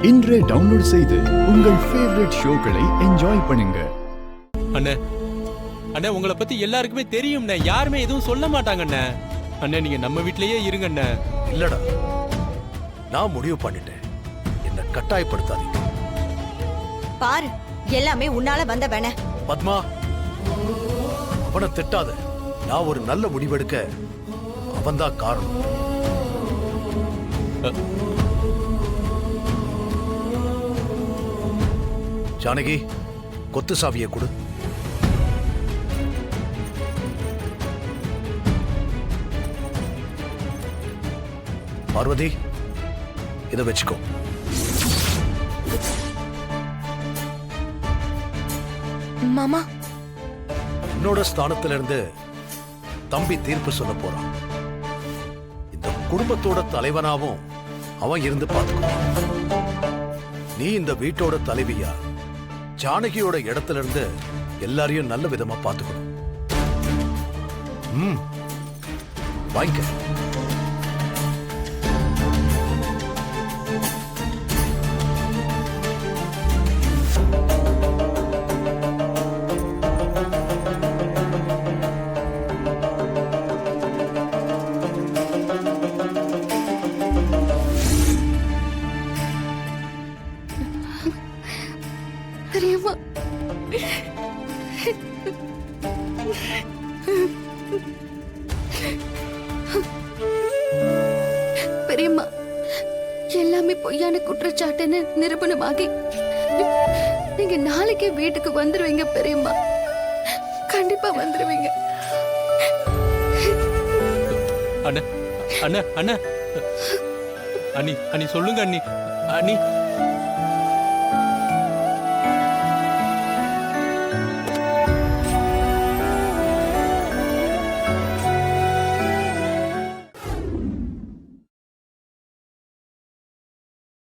இன்றே டவுன்லோட் செய்து உங்கள் ஃபேவரட் ஷோக்களை என்ஜாய் பண்ணுங்க. அண்ணே அண்ணே உங்களை பத்தி எல்லாருக்குமே தெரியும்ண்ணே, யாருமே எதுவும் சொல்ல மாட்டாங்கண்ணே. அண்ணே நீங்க நம்ம வீட்லயே இருங்கண்ணே. இல்லடா, நான் முடிவு பண்ணிட்டேன். என்ன கட்டாயப்படுத்தாதீங்க. பாரு, எல்லாமே உன்னால வந்த வேண. பத்மா, அவனை திட்டாத. நான் ஒரு நல்ல முடிவெடுக்க அவன்தான் காரணம். ஜானகி, கொத்து சாவியை கொடு. பார்வதி, இதை வச்சுக்கோ. மாமா, என்னோட ஸ்தானத்திலிருந்து தம்பி தீர்ப்பு சொல்ல போறான். இந்த குடும்பத்தோட தலைவனாவும் அவன் இருந்து பார்த்துக்குவான். நீ இந்த வீட்டோட தலைவியா ஜானகியோட இடத்துல இருந்து எல்லாரையும் நல்ல விதமா பார்த்துக்கணும். வாங்கிக்க. பெரியம்மா, பெரியம்மா, எல்லாமே பொய்யான குற்றச்சாட்டுன்னு நிரூபணமாகி நீங்க நாளைக்கே வீட்டுக்கு வந்துருவீங்க பெரியம்மா. கண்டிப்பா வந்துருவீங்க. அண்ணே அண்ணே அண்ணே அண்ணி அண்ணி சொல்லுங்க அண்ணி. அண்ணி